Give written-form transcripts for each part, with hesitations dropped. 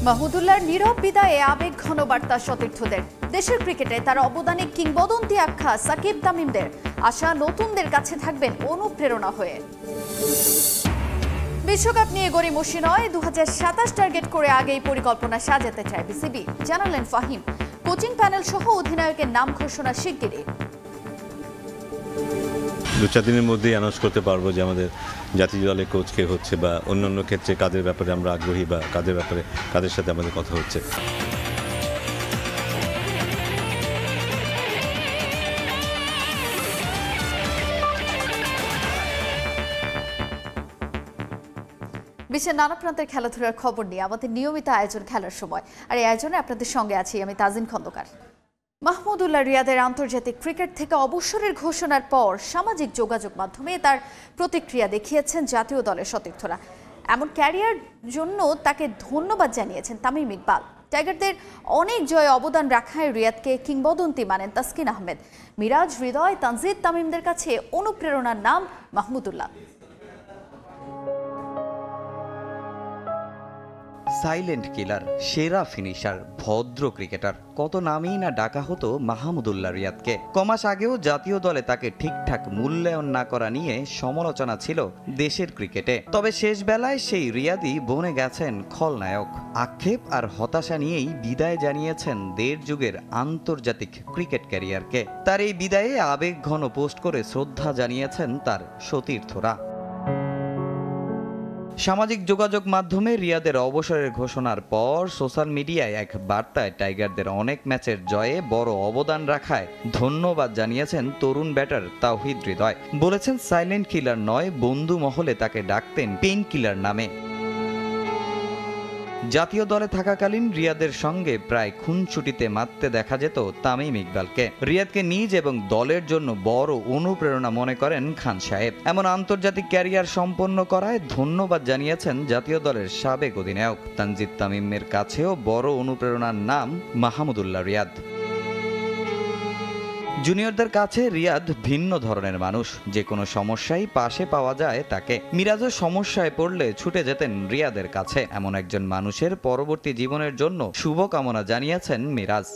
মাহমুদুল্লাহর নীরব বিদায়ে আবেগ ঘন বার্তা সতীর্থদের। দেশের ক্রিকেটে তার অবদানে কিংবদন্তি আখ্যা সাকিব তামিমদের। আশা নতুনদের কাছে থাকবেন অনুপ্রেরণা হয়ে। বিশ্বকাপ নিয়ে গড়িমসি নয়, 2027 টার্গেট করে আগেই পরিকল্পনা সাজাতে চায় বিসিবি, জানালেন ফাহিম। কোচিং প্যানেল সহ অধিনায়কের নাম ঘোষণা শিগগিরই। 2-4 দিনের মধ্যেই অ্যানাউন্স করতে পারবো যে আমাদের জাতীয় দলের কোচ কে হচ্ছে বা অন্যান্য ক্ষেত্রে কাদের ব্যাপারে আমরা আগ্রহী বা কাদের সাথে আমাদের কথা হচ্ছে। বিশ্বের নানা প্রান্তের খেলাধুলার খবর নিয়ে আমাদের নিয়মিত আয়োজন খেলার সময়, আর এই আয়োজনে আপনাদের সঙ্গে আছি আমি তাজিন খন্দকার। মাহমুদুল্লাহ রিয়াদের আন্তর্জাতিক ক্রিকেট থেকে অবসরের ঘোষণার পর সামাজিক যোগাযোগ মাধ্যমে তার প্রতিক্রিয়া দেখিয়েছেন জাতীয় দলের সতীর্থরা। এমন ক্যারিয়ার জন্য তাকে ধন্যবাদ জানিয়েছেন তামিম ইকবাল। টাইগারদের অনেক জয়ে অবদান রাখায় রিয়াদকে কিংবদন্তি মানেন তাসকিন আহমেদ। মিরাজ, হৃদয়, তানজিদ তামিমদের কাছে অনুপ্রেরণার নাম মাহমুদুল্লাহ। সাইলেন্ট কিলার, সেরা ফিনিশার, ভদ্র ক্রিকেটার, কত নামেই না ডাকা হতো মাহমুদুল্লাহ রিয়াদকে। কমাস আগেও জাতীয় দলে তাকে ঠিকঠাক মূল্যায়ন না করা নিয়ে সমালোচনা ছিল দেশের ক্রিকেটে। তবে শেষ বেলায় সেই রিয়াদই বনে গেছেন খলনায়ক। আক্ষেপ আর হতাশা নিয়েই বিদায় জানিয়েছেন দেড় যুগের আন্তর্জাতিক ক্রিকেট ক্যারিয়ারকে। তার এই বিদায়ে আবেগ ঘন পোস্ট করে শ্রদ্ধা জানিয়েছেন তার সতীর্থরা। সামাজিক যোগাযোগ মাধ্যমে রিয়াদের অবসরের ঘোষণার পর সোশ্যাল মিডিয়ায় এক বার্তায় টাইগারদের অনেক ম্যাচের জয়ে বড় অবদান রাখায় ধন্যবাদ জানিয়েছেন তরুণ ব্যাটার তাওহিদ হৃদয়। বলেছেন সাইলেন্ট কিলার নয়, বন্ধু মহলে তাকে ডাকতেন পেইন কিলার নামে। জাতীয় দলে থাকাকালীন রিয়াদের সঙ্গে প্রায় খুনছুটিতে মারতে দেখা যেত তামিম ইকবালকে। রিয়াদকে নিজ এবং দলের জন্য বড় অনুপ্রেরণা মনে করেন খান সাহেব। এমন আন্তর্জাতিক ক্যারিয়ার সম্পন্ন করায় ধন্যবাদ জানিয়েছেন জাতীয় দলের সাবেক অধিনায়ক। তানজিদ তামিমের কাছেও বড় অনুপ্রেরণার নাম মাহমুদুল্লাহ রিয়াদ। জুনিয়রদের কাছে রিয়াদ ভিন্ন ধরনের মানুষ, যে কোনো সমস্যায় পাশে পাওয়া যায় তাকে। মিরাজও সমস্যায় পড়লে ছুটে যেতেন রিয়াদের কাছে। এমন একজন মানুষের পরবর্তী জীবনের জন্য শুভকামনা জানিয়েছেন মিরাজ।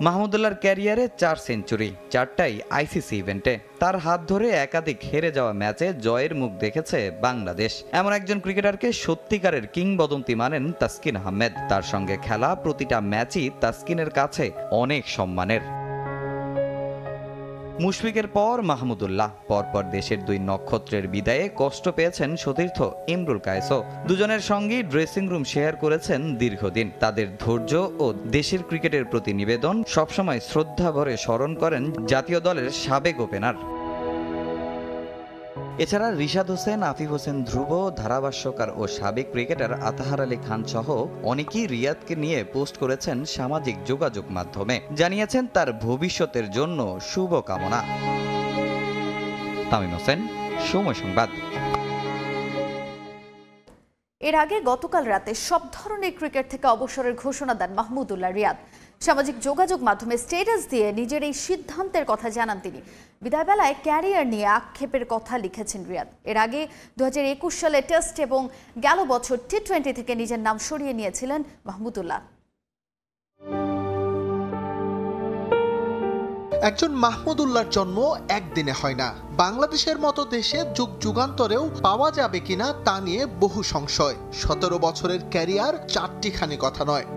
মাহমুদুল্লাহর ক্যারিয়ারে 4 সেঞ্চুরি, 4টাই আইসিসি ইভেন্টে। তার হাত ধরে একাধিক হেরে যাওয়া ম্যাচে জয়ের মুখ দেখেছে বাংলাদেশ। এমন একজন ক্রিকেটারকে সত্যিকারের কিংবদন্তি মানেন তাসকিন আহমেদ। তার সঙ্গে খেলা প্রতিটা ম্যাচই তাসকিনের কাছে অনেক সম্মানের। মুশফিকের পর মাহমুদুল্লাহ, পরপর দেশের 2 নক্ষত্রের বিদায়ে কষ্ট পেয়েছেন সতীর্থ ইমরুল কায়েসও। দুজনের সঙ্গেই ড্রেসিং রুম শেয়ার করেছেন দীর্ঘদিন। তাদের ধৈর্য ও দেশের ক্রিকেটের প্রতি নিবেদন সবসময় শ্রদ্ধা ভরে স্মরণ করেন জাতীয় দলের সাবেক ওপেনার। এছাড়া রিশাদ হোসেন, আফিফ হোসেন ধ্রুব, ধারাভাষ্যকার ও সাবেক ক্রিকেটার আতাহার আলী খান সহ অনেকেই রিয়াদকে নিয়ে পোস্ট করেছেন সামাজিক যোগাযোগ মাধ্যমে। জানিয়েছেন তার ভবিষ্যতের জন্য শুভকামনা। তামিম হোসেন, সময় সংবাদ। এর আগে গতকাল রাতে সব ধরনের ক্রিকেট থেকে অবসরের ঘোষণা দেন মাহমুদুল্লাহ রিয়াদ। সামাজিক যোগাযোগ মাধ্যমে স্ট্যাটাস দিয়ে নিজের এই সিদ্ধান্তের কথা জানান তিনি। বিদায়বেলায় ক্যারিয়ার নিয়ে আক্ষেপের কথা লিখেছেন রিয়াদ। এর আগে 2021 সালে টেস্ট এবং গেল বছর টি-20 থেকে নিজের নাম সরিয়ে নিয়েছিলেন মাহমুদুল্লাহ। একজন মাহমুদুল্লাহর জন্ম একদিনে হয় না। বাংলাদেশের মতো দেশে যুগ যুগান্তরেও পাওয়া যাবে কিনা তা নিয়ে বহু সংশয়। 17 বছরের ক্যারিয়ার 4টিখানি কথা নয়।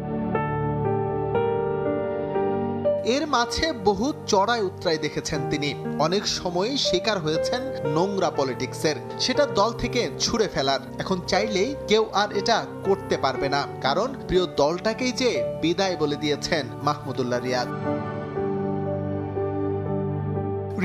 এর মাঝে বহু চড়াই উতরাই দেখেছেন তিনি। অনেক সময়ই শিকার হয়েছেন নোংরা পলিটিক্সের, সেটা দল থেকে ছুঁড়ে ফেলার। এখন চাইলেই কেউ আর এটা করতে পারবে না, কারণ প্রিয় দলটাকেই যে বিদায় বলে দিয়েছেন মাহমুদুল্লাহ রিয়াদ।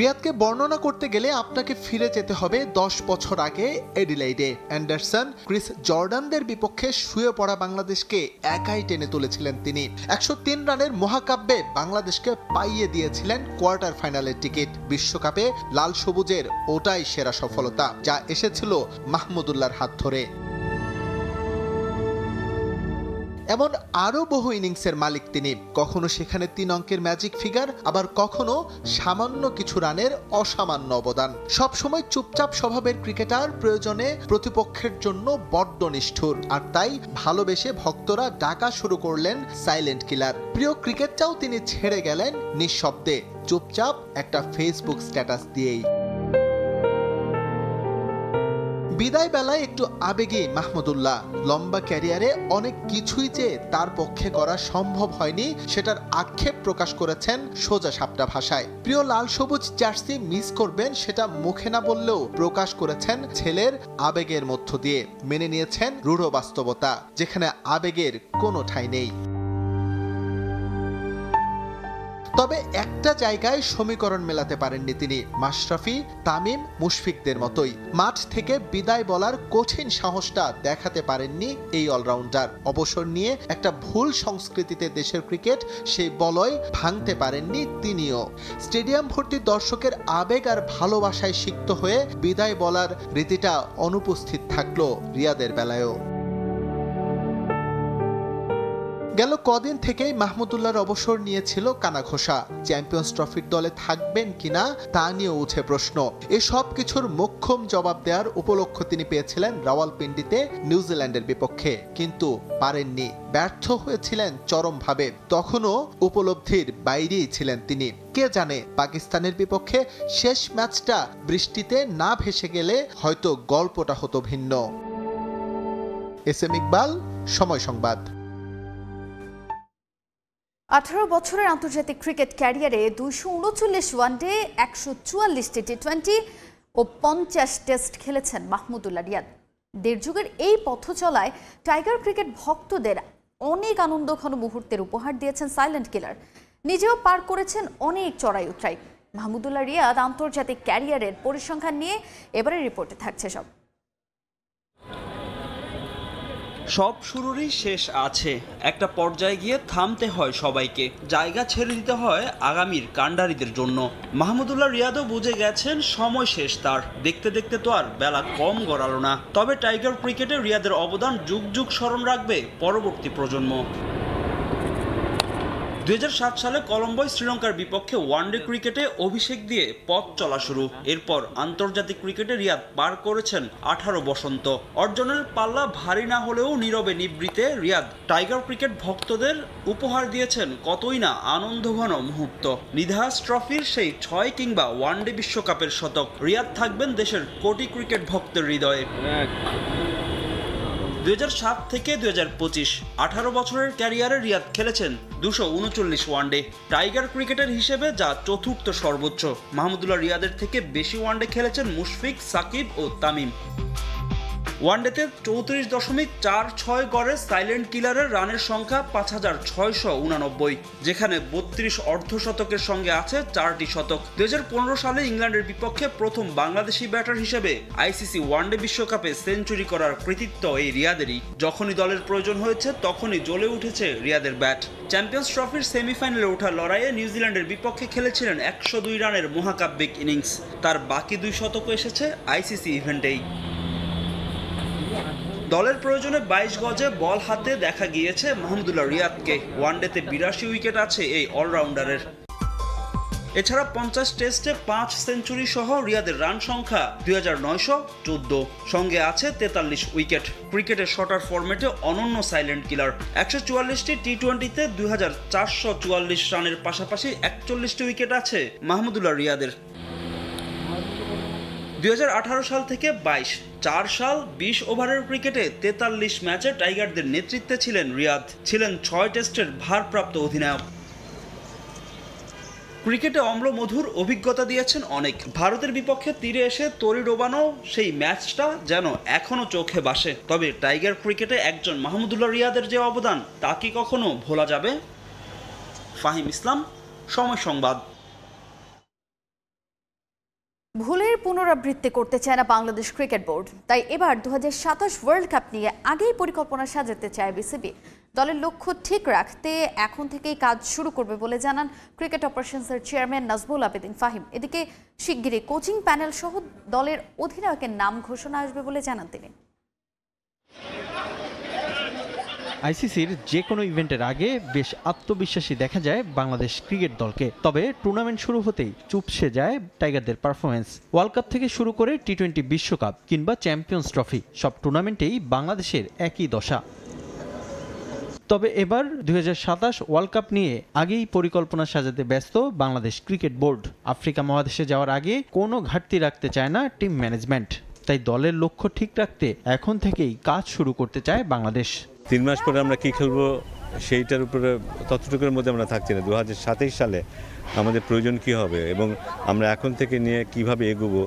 রিয়াদকে বর্ণনা করতে গেলে আপনাকে ফিরে যেতে হবে 10 বছর আগে এডিলেইডে। অ্যান্ডারসন, ক্রিস জর্ডানদের বিপক্ষে শুয়ে পড়া বাংলাদেশকে একাই টেনে তুলেছিলেন তিনি। 103 রানের মহাকাব্যে বাংলাদেশকে পাইয়ে দিয়েছিলেন কোয়ার্টার ফাইনালের টিকিট। বিশ্বকাপে লাল সবুজের ওটাই সেরা সফলতা, যা এসেছিল মাহমুদুল্লাহর হাত ধরে। এমন আরও বহু ইনিংসের মালিক তিনি। কখনো সেখানে 3 অঙ্কের ম্যাজিক ফিগার, আবার কখনো সামান্য কিছু রানের অসামান্য অবদান। সবসময় চুপচাপ স্বভাবের ক্রিকেটার, প্রয়োজনে প্রতিপক্ষের জন্য বড্ড নিষ্ঠুর। আর তাই ভালোবেসে ভক্তরা ডাকা শুরু করলেন সাইলেন্ট কিলার। প্রিয় ক্রিকেটটাও তিনি ছেড়ে গেলেন নিঃশব্দে, চুপচাপ একটা ফেসবুক স্ট্যাটাস দিয়েই। বিদায় বেলায় একটু আবেগী মাহমুদুল্লাহ। লম্বা ক্যারিয়ারে অনেক কিছুই যে তার পক্ষে করা সম্ভব হয়নি, সেটার আক্ষেপ প্রকাশ করেছেন সোজা সাপটা ভাষায়। প্রিয় লাল সবুজ জার্সি মিস করবেন, সেটা মুখে না বললেও প্রকাশ করেছেন ছেলের আবেগের মধ্য দিয়ে। মেনে নিয়েছেন রূঢ় বাস্তবতা, যেখানে আবেগের কোনো ঠাঁই নেই। তবে একটা জায়গায় সমীকরণ মেলাতে পারেননি তিনি। মাশরাফি, তামিম, মুশফিকদের মতোই মাঠ থেকে বিদায় বলার কঠিন সাহসটা দেখাতে পারেননি এই অলরাউন্ডার। অবসর নিয়ে একটা ভুল সংস্কৃতিতে দেশের ক্রিকেট, সেই বলয় ভাঙতে পারেননি তিনিও। স্টেডিয়াম ভর্তি দর্শকের আবেগ আর ভালোবাসায় সিক্ত হয়ে বিদায় বলার রীতিটা অনুপস্থিত থাকলো রিয়াদের বেলায়ও। গেল কদিন থেকেই মাহমুদুল্লাহর অবসর নিয়েছিল কানাঘোষা। চ্যাম্পিয়ন্স ট্রফির দলে থাকবেন কিনা তা নিয়ে উঠে প্রশ্ন। এসব কিছুর মোক্ষম জবাব দেওয়ার উপলক্ষ তিনি পেয়েছিলেন রাওয়ালপিন্ডিতে নিউজিল্যান্ডের বিপক্ষে, কিন্তু পারেননি। ব্যর্থ হয়েছিলেন চরমভাবে। তখনও উপলব্ধির বাইরেই ছিলেন তিনি। কে জানে, পাকিস্তানের বিপক্ষে শেষ ম্যাচটা বৃষ্টিতে না ভেসে গেলে হয়তো গল্পটা হতো ভিন্ন। এস এম ইকবাল, সময় সংবাদ। 18 বছরের আন্তর্জাতিক ক্রিকেট ক্যারিয়ারে 239 ওয়ানডে, 144টি টি20 ও 50 টেস্ট খেলেছেন মাহমুদুল্লাহ রিয়াদ। দেড় যুগের এই পথ চলায় টাইগার ক্রিকেট ভক্তদের অনেক আনন্দঘন মুহূর্তের উপহার দিয়েছেন সাইলেন্ট কিলার। নিজেও পার করেছেন অনেক চড়াই উতরাই। মাহমুদুল্লাহ রিয়াদ আন্তর্জাতিক ক্যারিয়ারের পরিসংখ্যান নিয়ে এবারের রিপোর্টে থাকছে সব। সব শুরুরই শেষ আছে। একটা পর্যায়ে গিয়ে থামতে হয় সবাইকে, জায়গা ছেড়ে দিতে হয় আগামীর কাণ্ডারীদের জন্য। মাহমুদুল্লাহ রিয়াদও বুঝে গেছেন সময় শেষ তার। দেখতে দেখতে তো আর বেলা কম গড়ালো না। তবে টাইগার ক্রিকেটে রিয়াদের অবদান যুগ যুগ স্মরণ রাখবে পরবর্তী প্রজন্ম। 2007 সালে কলম্বোয় শ্রীলঙ্কার বিপক্ষে ওয়ানডে ক্রিকেটে অভিষেক দিয়ে পথ চলা শুরু। এরপর আন্তর্জাতিক ক্রিকেটে রিয়াদ পার করেছেন 18 বসন্ত। অর্জনের পাল্লা ভারী না হলেও নীরবে নিবৃতে রিয়াদ টাইগার ক্রিকেট ভক্তদের উপহার দিয়েছেন কতই না আনন্দঘন মুহূর্ত। নিধাস ট্রফির সেই 6 কিংবা ওয়ানডে বিশ্বকাপের শতক। রিয়াদ থাকবেন দেশের কোটি ক্রিকেট ভক্তের হৃদয়ে। 2007 থেকে 2025 18 বছরের ক্যারিয়ারে রিয়াদ খেলেছেন 239 ওয়ানডে, টাইগার ক্রিকেটের হিসেবে যা চতুর্থ সর্বোচ্চ। মাহমুদুল্লাহ রিয়াদের থেকে বেশি ওয়ানডে খেলেছেন মুশফিক, সাকিব ও তামিম। ওয়ানডেতে 34.46 গড়ে সাইলেন্ট কিলারের রানের সংখ্যা 5689, যেখানে 32 অর্ধশতকের সঙ্গে আছে 4টি শতক। 2015 সালে ইংল্যান্ডের বিপক্ষে প্রথম বাংলাদেশি ব্যাটার হিসেবে আইসিসি ওয়ানডে বিশ্বকাপে সেঞ্চুরি করার কৃতিত্ব এই রিয়াদেরই। যখনই দলের প্রয়োজন হয়েছে তখনই জ্বলে উঠেছে রিয়াদের ব্যাট। চ্যাম্পিয়ন্স ট্রফির সেমিফাইনালে ওঠার লড়াইয়ে নিউজিল্যান্ডের বিপক্ষে খেলেছিলেন 102 রানের মহাকাব্যিক ইনিংস। তার বাকি 2 শতকও এসেছে আইসিসি ইভেন্টেই। দলের প্রয়োজনে 22 গজে বল হাতে দেখা গিয়েছে মাহমুদুল্লাহ রিয়াদকে। ওয়ানডেতে 82 উইকেট আছে এই অলরাউন্ডারের। এছাড়া 50 টেস্টে 5 সেঞ্চুরি সহ রিয়াদের রান সংখ্যা 2914, সঙ্গে আছে 43 উইকেট। ক্রিকেটের শর্টার ফরম্যাটে অনন্য সাইলেন্ট কিলার। 144টি টি20তে 2444 রানের পাশাপাশি 41টি উইকেট আছে মাহমুদুল্লাহ রিয়াদের। 2018 সাল থেকে 4 সাল 20 ওভারের ক্রিকেটে 43 ম্যাচে টাইগারদের নেতৃত্বে ছিলেন রিয়াদ। ছিলেন 6 টেস্টের ভারপ্রাপ্ত অধিনায়ক। ক্রিকেটে অম্লমধুর অভিজ্ঞতা দিয়েছেন অনেক। ভারতের বিপক্ষে তীরে এসে তরি ডোবানো সেই ম্যাচটা যেন এখনো চোখে ভাসে। তবে টাইগার ক্রিকেটে একজন মাহমুদুল্লাহ রিয়াদের যে অবদান, তা কি কখনো ভোলা যাবে? ফাহিম ইসলাম, সময় সংবাদ। ভুলের পুনরাবৃত্তি করতে চায় না বাংলাদেশ ক্রিকেট বোর্ড। তাই এবার 2027 ওয়ার্ল্ড কাপ নিয়ে আগেই পরিকল্পনা সাজাতে চায় বিসিবি। দলের লক্ষ্য ঠিক রাখতে এখন থেকেই কাজ শুরু করবে বলে জানান ক্রিকেট অপারেশনসের চেয়ারম্যান নাজমুল আবেদিন ফাহিম। এদিকে শিগগিরই কোচিং প্যানেল সহ দলের অধিনায়কের নাম ঘোষণা আসবে বলে জানান তিনি। আইসিসির যে কোনো ইভেন্টের আগে বেশ আত্মবিশ্বাসী দেখা যায় বাংলাদেশ ক্রিকেট দলকে। তবে টুর্নামেন্ট শুরু হতেই চুপসে যায় টাইগারদের পারফরমেন্স। ওয়ার্ল্ড কাপ থেকে শুরু করে টি-20 বিশ্বকাপ কিংবা চ্যাম্পিয়ন্স ট্রফি সব টুর্নামেন্টেই বাংলাদেশের একই দশা। তবে এবার 2027 ওয়ার্ল্ড কাপ নিয়ে আগেই পরিকল্পনা সাজাতে ব্যস্ত বাংলাদেশ ক্রিকেট বোর্ড। আফ্রিকা মহাদেশে যাওয়ার আগে কোনো ঘাটতি রাখতে চায় না টিম ম্যানেজমেন্ট। তাই দলের লক্ষ্য ঠিক রাখতে এখন থেকেই কাজ শুরু করতে চায় বাংলাদেশ। 3 মাস পরে আমরা কি খেলবো সেইটার উপরে ততটুকুর মধ্যে আমরা থাকছি না। 2027 সালে আমাদের প্রয়োজন কি হবে এবং আমরা এখন থেকে নিয়ে কিভাবে এগোবো,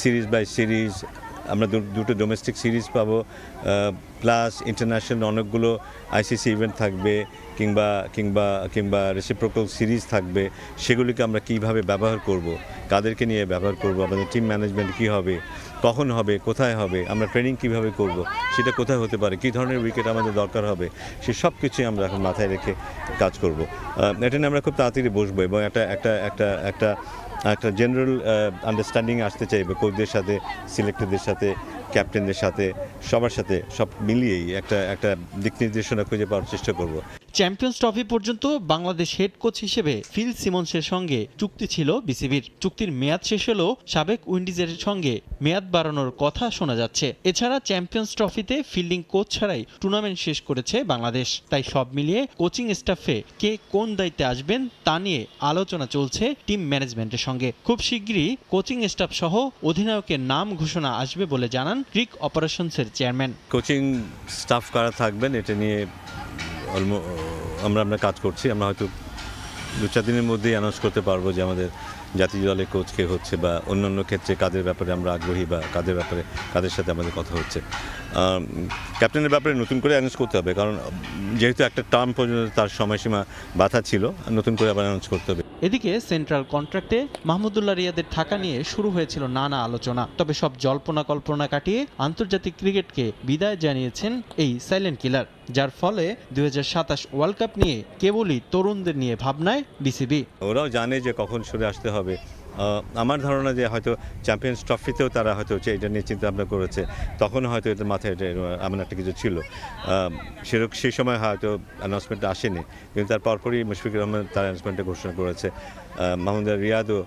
সিরিজ বাই সিরিজ আমরা দুটো ডোমেস্টিক সিরিজ পাবো, প্লাস ইন্টারন্যাশনাল অনেকগুলো আইসিসি ইভেন্ট থাকবে কিংবা কিংবা কিংবা রেসিপ্রোকাল সিরিজ থাকবে। সেগুলিকে আমরা কিভাবে ব্যবহার করব, কাদেরকে নিয়ে ব্যবহার করব, আমাদের টিম ম্যানেজমেন্ট কী হবে, কখন হবে, কোথায় হবে, আমরা ট্রেনিং কিভাবে করব, সেটা কোথায় হতে পারে, কী ধরনের উইকেট আমাদের দরকার হবে, সে সব কিছুই আমরা এখন মাথায় রেখে কাজ করব। এটা নিয়ে আমরা খুব তাড়াতাড়ি বসবো এবং একটা জেনারেল আন্ডারস্ট্যান্ডিং আসতে চাইবে কোচদের সাথে, সিলেক্টরদের সাথে, ক্যাপ্টেনদের সাথে, সবার সাথে, সব মিলিয়েই একটা দিক নির্দেশনা খুঁজে পাওয়ার চেষ্টা করব। চ্যাম্পিয়ন্স ট্রফি পর্যন্ত বাংলাদেশ হেড কোচ হিসেবে ফিল সিমন্সের সঙ্গে চুক্তি ছিল বিসিবির। চুক্তির মেয়াদ শেষ হলেও সাবেক উইন্ডিজের সঙ্গে মেয়াদ বাড়ানোর কথা শোনা যাচ্ছে। এছাড়া চ্যাম্পিয়ন্স ট্রফিতে ফিল্ডিং কোচ ছাড়াই টুর্নামেন্ট শেষ করেছে বাংলাদেশ। তাই সব মিলিয়ে কোচিং স্টাফে কে কোন দায়িত্বে আসবেন তা নিয়ে আলোচনা চলছে টিম ম্যানেজমেন্টের সঙ্গে। খুব শিগগিরই কোচিং স্টাফ সহ অধিনায়কের নাম ঘোষণা আসবে বলে জানান ক্রিক অপারেশনসের চেয়ারম্যান। কোচিং স্টাফ কারা থাকবেন এটা নিয়ে আমরা কাজ করছি। আমরা হয়তো 2-4 দিনের মধ্যেই অ্যানাউন্স করতে পারবো যে আমাদের জাতীয় দলে কোচ কে হচ্ছে বা অন্যান্য ক্ষেত্রে কাদের ব্যাপারে আমরা আগ্রহী বা কাদের সাথে আমাদের কথা হচ্ছে। ক্যাপ্টেনের ব্যাপারে নতুন করে অ্যানাউন্স করতে হবে, কারণ যেহেতু একটা টার্ম পর্যন্ত তার সময়সীমা বাধা ছিল, নতুন করে আবার অ্যানাউন্স করতে হবে। এদিকে সেন্ট্রাল কন্ট্রাক্টে মাহমুদুল্লাহ রিয়াদের থাকা নিয়ে শুরু হয়েছিল নানা আলোচনা। তবে সব জল্পনা কল্পনা কাটিয়ে আন্তর্জাতিক ক্রিকেটকে বিদায় জানিয়েছেন এই সাইলেন্ট কিলার, যার ফলে 2027 ওয়ার্ল্ড কাপ নিয়ে কেবলই তরুণদের নিয়ে ভাবনায় বিসিবি। ওরাও জানে যে কখন সরে আসতে হবে। আমার ধারণা যে হয়তো চ্যাম্পিয়ন্স ট্রফিতেও তারা হয়তো এটা নিয়ে চিন্তা ভাবনা করেছে, তখন হয়তো এদের মাথায় এমন একটা কিছু ছিল। সেই সময় হয়তো অ্যানাউন্সমেন্টটা আসেনি, কিন্তু তার পরপরই মুশফিকুর রহমান তার অ্যানাউন্সমেন্টটা ঘোষণা করেছে। মাহমুদুল্লাহ রিয়াদও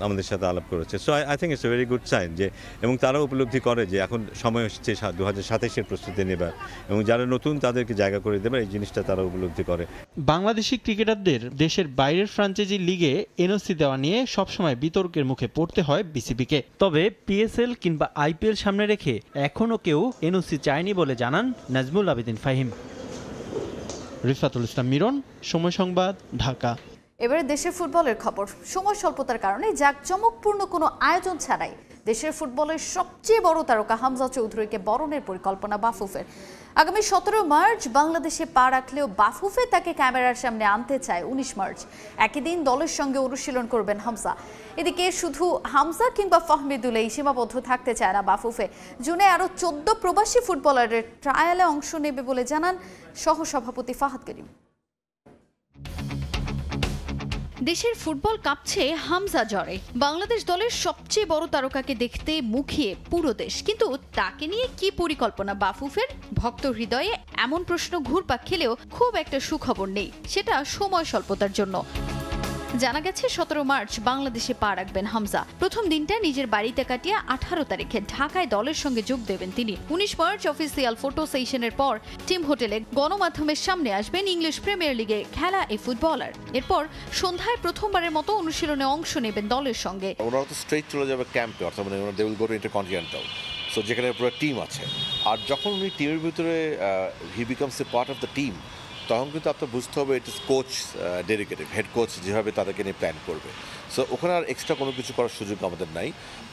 আমাদের সাথে আলাপ করেছে। So I think it's a very good sign যে, এবং তারাও উপলব্ধি করে যে এখন সময় এসেছে 2027-এর প্রস্তুতি নেবার এবং যারা নতুন তাদেরকে জায়গা করে দেবে, এই জিনিসটা তারা উপলব্ধি করে। বাংলাদেশি ক্রিকেটারদের দেশের বাইরের ফ্র্যাঞ্চাইজি লিগে এনওসি দেওয়া নিয়ে সবসময় বিতর্কের মুখে পড়তে হয় বিসিবিকে। তবে পিএসএল কিংবা আইপিএল সামনে রেখে এখনও কেউ এনওসি চায়নি বলে জানান নাজমুল আবেদিন ফাহিম। রিফাতুল ইসলাম মিরন, সময় সংবাদ, ঢাকা। এবারে দেশের ফুটবলের খবর। সময় স্বল্পতার কারণে জাঁকজমকপূর্ণ কোনো আয়োজন ছাড়াই দেশের ফুটবলের সবচেয়ে বড় তারকা হামজা চৌধুরীকে বরণের পরিকল্পনা বাফুফের। আগামী 17 মার্চ বাংলাদেশে পা রাখলেও বাফুফে তাকে ক্যামেরার সামনে আনতে চায় 19 মার্চ। একই দিন দলের সঙ্গে অনুশীলন করবেন হামজা। এদিকে শুধু হামজা কিংবা ফাহমিদুলেই সীমাবদ্ধ থাকতে চায় না বাফুফে। জুনে আরও 14 প্রবাসী ফুটবলারের ট্রায়ালে অংশ নেবে বলে জানান সহসভাপতি ফাহাদ করিম। দেশের ফুটবল কাঁপছে হামজা জ্বরে। বাংলাদেশ দলের সবচেয়ে বড় তারকাকে দেখতে মুখিয়ে পুরো দেশ, কিন্তু তাকে নিয়ে কি পরিকল্পনা বাফুফের? ভক্ত হৃদয়ে এমন প্রশ্ন ঘুরপাক খেলেও খুব একটা সুখবর নেই, সেটা সময় স্বল্পতার জন্য। জানা গেছে 17 মার্চ বাংলাদেশে পা রাখবেন হামজা। প্রথম দিনটা নিজের বাড়িতে কাটিয়ে 18 তারিখে ঢাকায় দলের সঙ্গে যোগ দেবেন তিনি। 19 মার্চ অফিসিয়াল ফটো সেশনের পর টিম হোটেলে গণমাধ্যমের সামনে আসবেন ইংলিশ প্রিমিয়ার লিগে খেলা এই ফুটবলার। এরপর সন্ধ্যায় প্রথমবারের মতো অনুশীলনে অংশ নেবেন দলের সঙ্গে। ওনারা তো স্ট্রেট চলে যাবে ক্যাম্পে, অর্থাৎ মানে they will go to intercontinental, so যেখানে পুরো টিম আছে। আর যখন উনি টিমের ভিতরে he becomes a part of the team, তখন কিন্তু আপনার বুঝতে হবে it is coach dedicated, head coach যেভাবে তাদেরকে নিয়ে প্ল্যান করবে। সো ওখানে আর এক্সট্রা কোনো কিছু করার সুযোগ আমাদের নাই।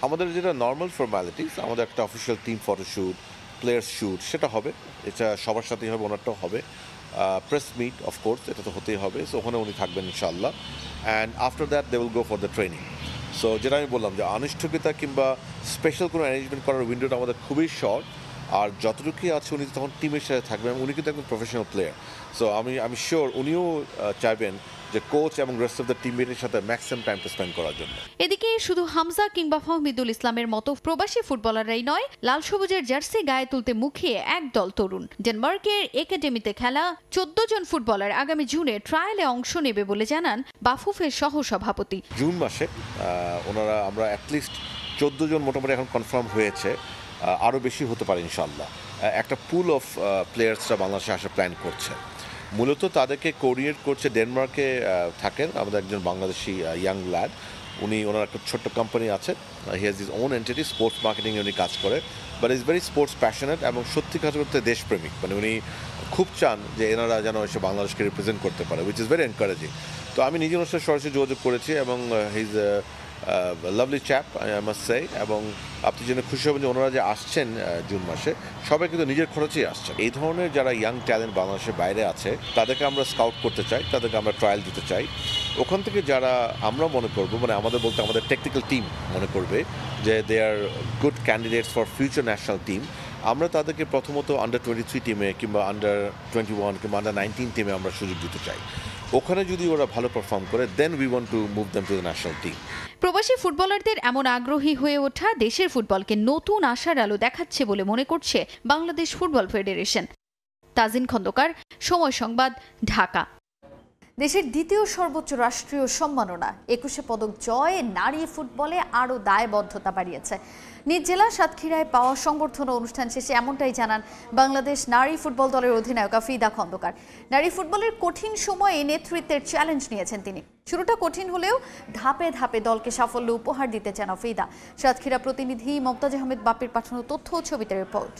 আমাদের যেটা নর্মাল ফর্মালিটিস, আমাদের একটা official team photoshoot, players shoot, সেটা হবে। এটা সবার সাথেই হবে, ওনারটাও হবে। প্রেস মিট অফকোর্স, এটা তো হতেই হবে। সো ওখানে উনি থাকবেন ইনশাআল্লাহ। And after that they will go for the training. So যেটা আমি বললাম যে আনুষ্ঠানিকতা কিংবা স্পেশাল কোনো অ্যারেঞ্জমেন্ট করার উইন্ডোটা আমাদের খুবই শর্ট। আর যতটুকুই আছে উনি তখন টিমের সাথে থাকবেন, উনি কিন্তু একজন প্রফেশনাল প্লেয়ার। সো আমি শিওর উনিও চাইবেন যে কোচ এবং রেস্ট অফ দ্য টিমমেটের সাথে ম্যাক্সিমাম টাইমটা স্পেন্ড করার জন্য। এদিকে শুধু হামজা কিংবা ফাহমিদুল ইসলামের মতো প্রবাসী ফুটবলাররাই নয়, লাল সবুজের জার্সি গায়ে তুলতে মুখিয়ে একদল তরুণ। ডেনমার্কের একাডেমিতে খেলা 14 জন ফুটবলার আগামী জুনে ট্রায়ালে অংশ নেবে বলে জানান বাফুফের সহসভাপতি। জুন মাসে ওনারা আমরা অ্যাটলিস্ট 14 জন মোটামুটি এখন কনফার্ম হয়েছে, আরও বেশি হতে পারে ইনশাল্লাহ। একটা পুল অফ প্লেয়ার্সরা বাংলাদেশে আসার প্ল্যান করছে। মূলত তাদেরকে কোঅর্ডিনেট করছে ডেনমার্কে থাকেন আমাদের একজন বাংলাদেশি ইয়াং ল্যাড। ওনার একটা ছোট্ট কোম্পানি আছে, he has his own entity, sports মার্কেটিংয়ে উনি কাজ করে, but is very sports passionate এবং সত্যি কাজ করতে দেশপ্রেমিক। মানে উনি খুব চান যে এনারা যেন এসে বাংলাদেশকে রিপ্রেজেন্ট করতে পারে, উইচ ইজ ভেরি এনকারেজিং। তো আমি নিজের ওর সাথে সরাসরি যোগাযোগ করেছি এবং his lovely chap I must say. এবং আপনি জেনে খুশি হবেন যে ওনারা যে আসছেন জুন মাসে সবাই কিন্তু নিজের খরচেই আসছেন। এই ধরনের যারা ইয়াং ট্যালেন্ট বাংলাদেশের বাইরে আছে তাদেরকে আমরা স্কাউট করতে চাই, তাদেরকে আমরা ট্রায়াল দিতে চাই। ওখান থেকে যারা আমরা মনে করব, মানে আমাদের বলতে আমাদের টেকনিক্যাল টিম মনে করবে যে they are good candidates for future national team, আমরা তাদেরকে প্রথমত আন্ডার 23 টিমে কিংবা আন্ডার 21 কিংবা আন্ডার 19 টিমে আমরা সুযোগ দিতে চাই। ওখানে যদি ওরা ভালো পারফর্ম করে then we want to move them to the national team. প্রবাসী ফুটবলারদের এমন আগ্রহী হয়ে ওঠা দেশের ফুটবলকে নতুন আশার আলো দেখাচ্ছে বলে মনে করছে বাংলাদেশ ফুটবল ফেডারেশন। তাজিন খন্দকার, সময় সংবাদ, ঢাকা। দেশের দ্বিতীয় সর্বোচ্চ রাষ্ট্রীয় সম্মাননা 21 পদক জয়ে নারী ফুটবলে আরও দায়বদ্ধতা বাড়িয়েছে। নিজ জেলা সাতক্ষীরায় পাওয়া সংবর্ধনা অনুষ্ঠান শেষে এমনটাই জানান বাংলাদেশ নারী ফুটবল দলের অধিনায়ক আফিদা খন্দকার। নারী ফুটবলের কঠিন সময়ে নেতৃত্বের চ্যালেঞ্জ নিয়েছেন তিনি। শুরুটা কঠিন হলেও ধাপে ধাপে দলকে সাফল্য উপহার দিতে চান আফিদা। সাতক্ষীরা প্রতিনিধি মমতাজ আহমেদ বাপির পাঠানো তথ্য ও ছবিতে রিপোর্ট।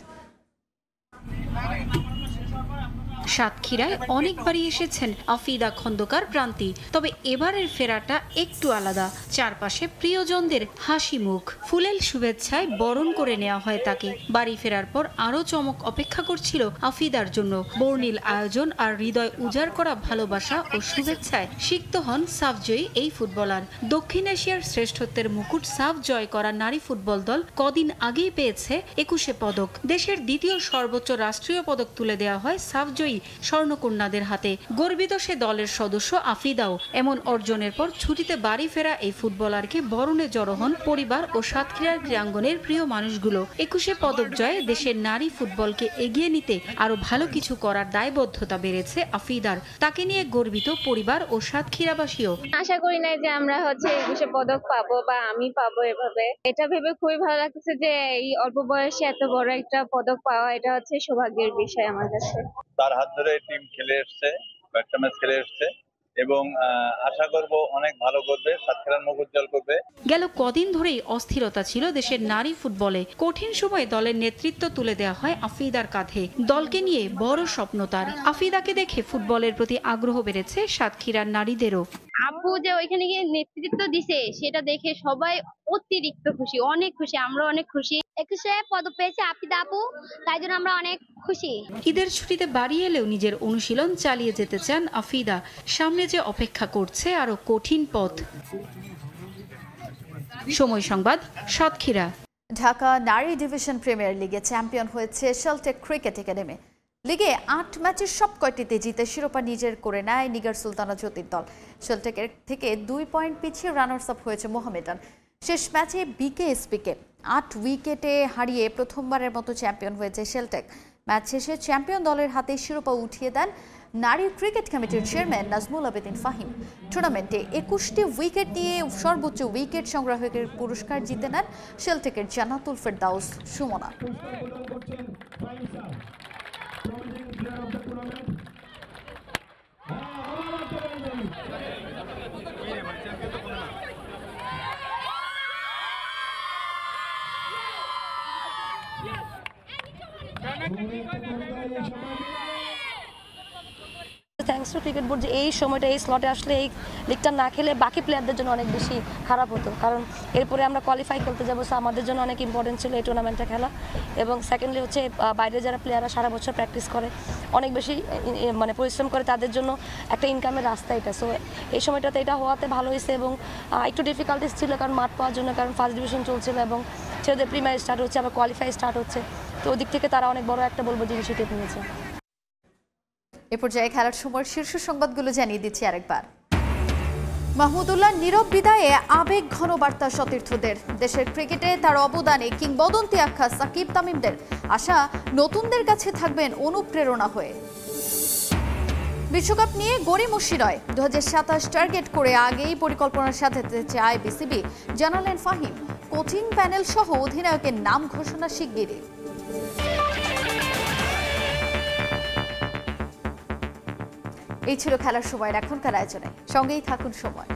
সাতক্ষীরায় অনেকবারই এসেছেন আফিদা খন্দকার প্রান্তি, তবে এবারের ফেরাটা একটু আলাদা। চারপাশে প্রিয়জনদের হাসি মুখ, ফুলেল শুভেচ্ছায় বরণ করে নেওয়া হয় তাকে। বাড়ি ফেরার পর আরও চমক অপেক্ষা করছিল আফিদার জন্য। বর্ণিল আয়োজন আর হৃদয় উজাড় করা ভালোবাসা ও শুভেচ্ছায় সিক্ত হন সাফজয়ী এই ফুটবলার। দক্ষিণ এশিয়ার শ্রেষ্ঠত্বের মুকুট সাফ জয় করা নারী ফুটবল দল কদিন আগেই পেয়েছে 21 পদক। দেশের দ্বিতীয় সর্বোচ্চ রাষ্ট্রীয় পদক তুলে দেওয়া হয় সাফজয়ী স্বর্ণকন্যাদের হাতে। গর্বিত সে দলের সদস্য আফিদাও। এমন অর্জনের পর ছুটিতে বাড়ি ফেরা এই ফুটবলারকে বরণে জড়ো হন পরিবার ও সাতক্ষীরার ক্রীড়াঙ্গনের প্রিয় মানুষগুলো। 21 পদক জয়ে দেশের নারী ফুটবলকে এগিয়ে নিতে আরো ভালো কিছু করার দায়বদ্ধতা বেড়েছে আফিদার। তাকে নিয়ে গর্বিত পরিবার ও সাতক্ষীরাবাসীও। আশা করি নাই যে আমরা 21 পদক পাবো বা আমি পাবো এভাবে। এটা ভেবে খুবই ভালো লাগছে যে এই অল্প বয়সে এত বড় একটা পদক পাওয়া, এটা সৌভাগ্যের বিষয় আমার কাছে। তার হাত ধরে টিম খেলে এসছে, কয়েকটা ম্যাচ খেলে এসছে এবং আশা করব অনেক ভালো করবে, সাতক্ষীরার মুখ উজ্জ্বল করবে। গেল কদিন ধরেই অস্থিরতা ছিল দেশের নারী ফুটবলে। কঠিন সময়ে দলের নেতৃত্ব তুলে দেওয়া হয় আফিদার কাঁধে। দলকে নিয়ে বড় স্বপ্ন তার। আফিদাকে দেখে ফুটবলের প্রতি আগ্রহ বেড়েছে সাতক্ষীরার নারীদেরও। আপু যে ওইখানে গিয়ে নেতৃত্ব দিছে সেটা দেখে সবাই অতিরিক্ত খুশি, অনেক খুশি, আমরা অনেক খুশি। 21 পদক পেয়েছে আফিদা আপু, তাই জন্য আমরা অনেক খুশি। ঈদের ছুটিতে বাড়ি এলেও নিজের অনুশীলন চালিয়ে যেতে চান আফিদা। সামনে যে অপেক্ষা করছে আরো কঠিন পথ। সময় সংবাদ, সাতক্ষীরা। ঢাকা নারী ডিভিশন প্রিমিয়ার লিগে চ্যাম্পিয়ন হয়েছে শেলটেক ক্রিকেট একাডেমি। লিগে 8 ম্যাচের সব কয়টিতে জিতে শিরোপা নিজের করে নেয় নিগার সুলতানা জ্যোতির দল। শেলটেকের থেকে 2 পয়েন্ট পিছিয়ে রানার্স আপ হয়েছে মোহামেডান। শেষ ম্যাচে বিকেএসপিকে 8 উইকেটে হারিয়ে প্রথমবারের মতো চ্যাম্পিয়ন হয়েছে শেলটেক। ম্যাচ শেষে চ্যাম্পিয়ন দলের হাতে শিরোপা উঠিয়ে দেন নারী ক্রিকেট কমিটির চেয়ারম্যান নাজমুল আবেদিন ফাহিম। টুর্নামেন্টে 21টি উইকেট নিয়ে সর্বোচ্চ উইকেট সংগ্রাহকের পুরস্কার জিতে নেন শেলটেকের জান্নাতুল ফেরদাউস Sumana. Thanks to cricket board যে এই সময়টা এই স্লটে আসলে এই লিগটা না খেলে বাকি প্লেয়ারদের জন্য অনেক বেশি খারাপ হতো, কারণ এরপরে আমরা কোয়ালিফাই করতে যাবো। সো আমাদের জন্য অনেক ইম্পর্টেন্ট ছিল এই টুর্নামেন্টটা খেলা। এবং সেকেন্ডলি হচ্ছে বাইরে যারা প্লেয়াররা সারা বছর প্র্যাকটিস করে, অনেক বেশি মানে পরিশ্রম করে, তাদের জন্য একটা ইনকামের রাস্তা এটা। সো এই সময়টাতে এটা হওয়াতে ভালো হয়েছে। এবং একটু ডিফিকাল্টিস ছিল কারণ মাঠ পাওয়ার জন্য, কারণ ফার্স্ট ডিভিশন চলছিল এবং ছেলেদের প্রিমিয়ার স্টার্ট হচ্ছে, আবার কোয়ালিফাই স্টার্ট হচ্ছে। তো ওদিক থেকে তারা অনেক বড় একটা বলবো যে ইনিশিয়েটিভ নিয়েছে। এ পর্যায়ে খেলার সময় শীর্ষ সংবাদগুলো জানিয়ে দিচ্ছি আরেকবার। মাহমুদুল্লাহ নীরব বিদায়ে আবেগ ঘন বার্তা সতীর্থদের। দেশের ক্রিকেটে তার অবদানে কিংবদন্তি আখ্যা সাকিব তামিমদের। আশা নতুনদের কাছে থাকবেন অনুপ্রেরণা হয়ে। বিশ্বকাপ নিয়ে গড়িমসি নয়, 2027 টার্গেট করে আগেই পরিকল্পনার সাথে চায় বিসিবি, জানালেন ফাহিম। কোচিং প্যানেল সহ অধিনায়কের নাম ঘোষণা শিগগিরই। এই ছিল খেলার সময়ের এখনকার আয়োজনে। সঙ্গেই থাকুন সময়।